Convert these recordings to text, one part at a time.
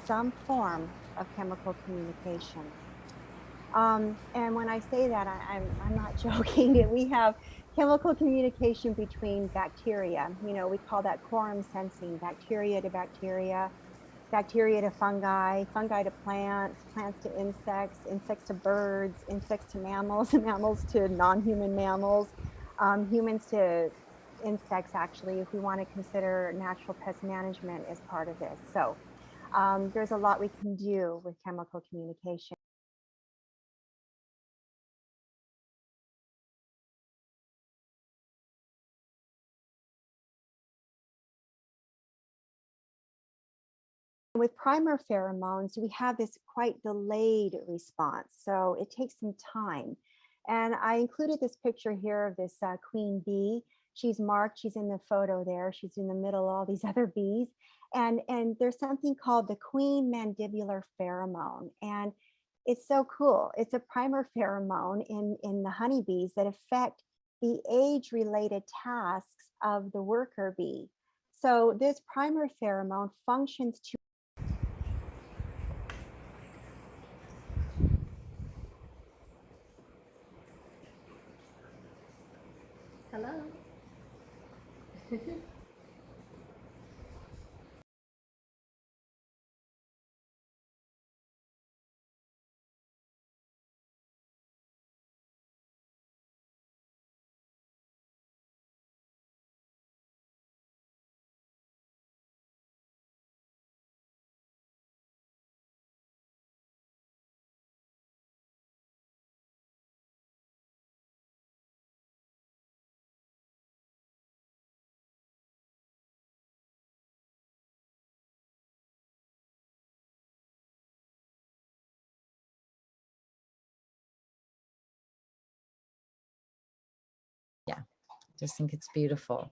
some form of chemical communication. And when I say that, I'm not joking. We have chemical communication between bacteria. You know, we call that quorum sensing, bacteria to fungi, fungi to plants, plants to insects, insects to birds, insects to mammals, mammals to non-human mammals, humans to insects, actually, if we want to consider natural pest management as part of this. So there's a lot we can do with chemical communication. With primer pheromones, we have this quite delayed response. So it takes some time. And I included this picture here of this queen bee. She's marked, she's in the photo there. She's in the middle of all these other bees. And there's something called the queen mandibular pheromone. And it's so cool. It's a primer pheromone in the honeybees that affect the age-related tasks of the worker bee. So this primer pheromone functions to Hello. Yeah, just think it's beautiful.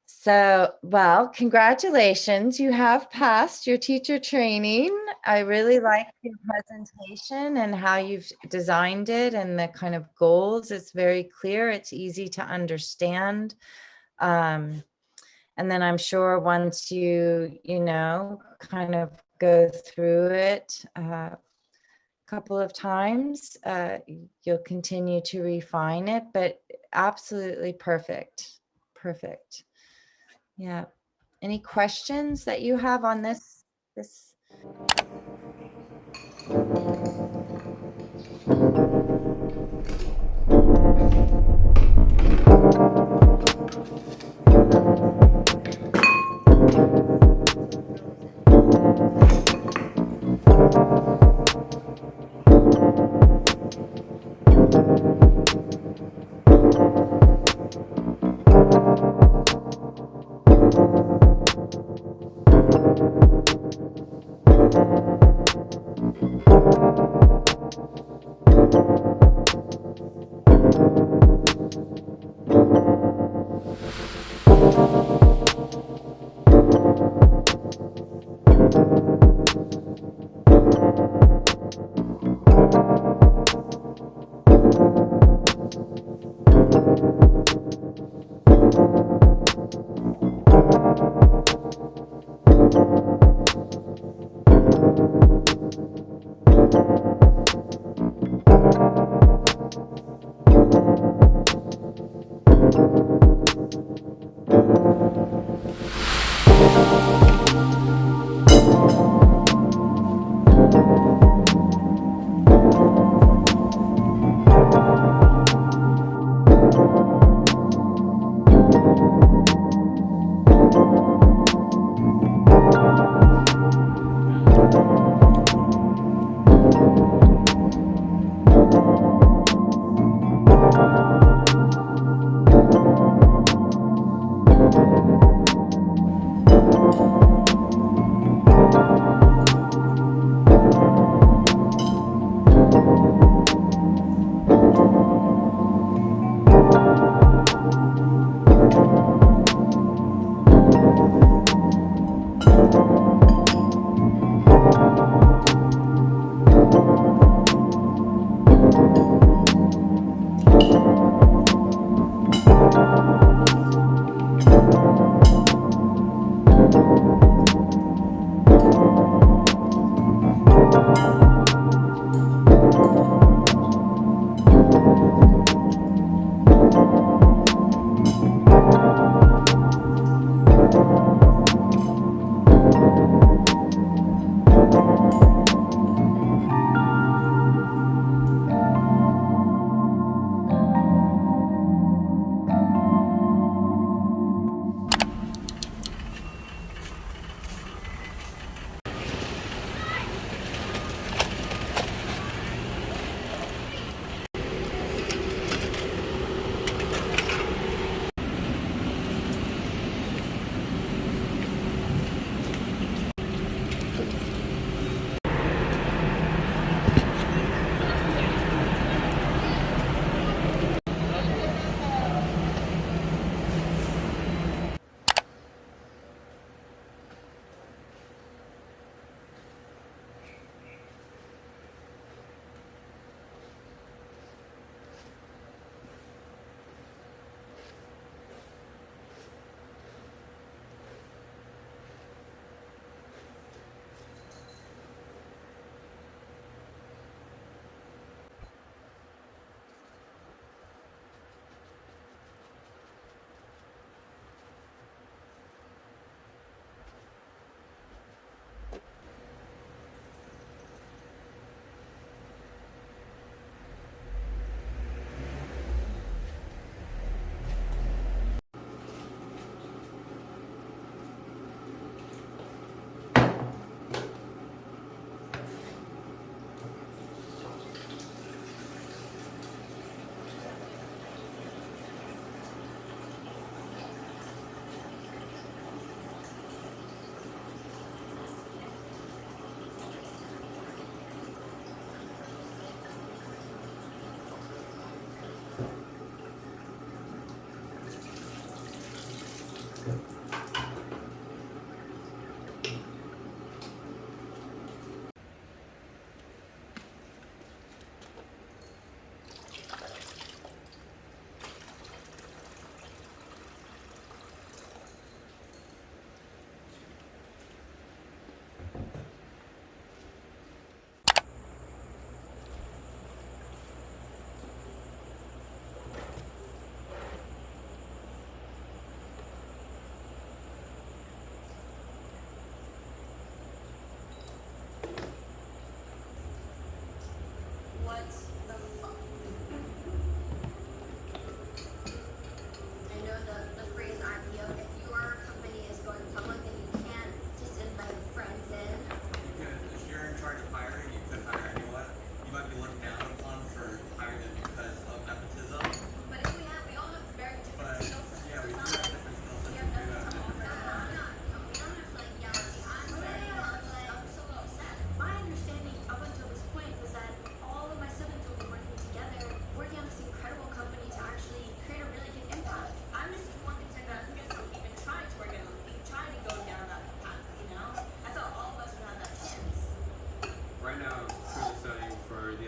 So, well, congratulations. You have passed your teacher training. I really like your presentation and how you've designed it and the kind of goals. It's very clear. It's easy to understand. And then I'm sure once you know, kind of go through it a couple of times, you'll continue to refine it, but absolutely perfect. Perfect. Yeah. Any questions that you have on this?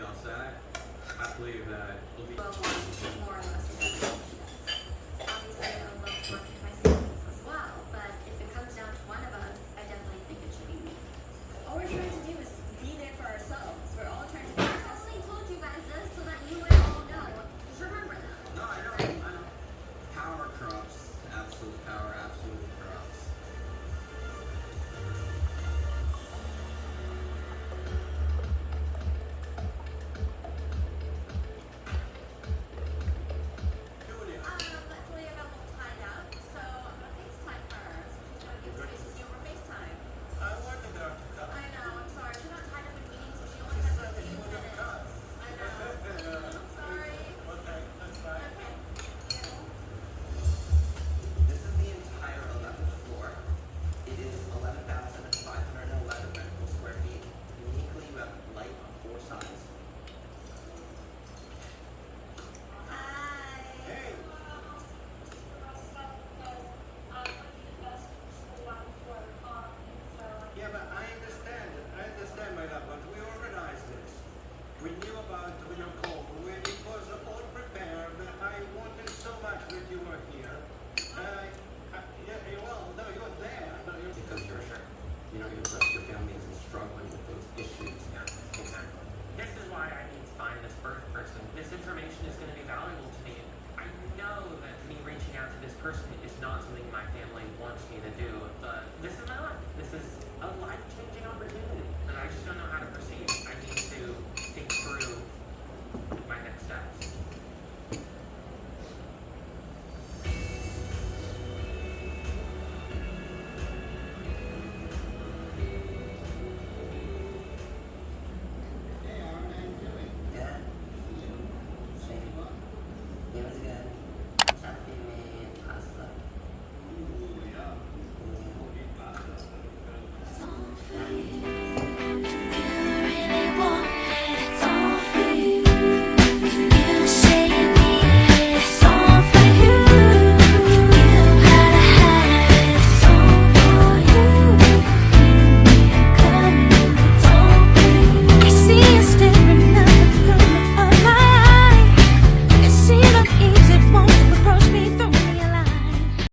be all set. I believe that it'll be more or less.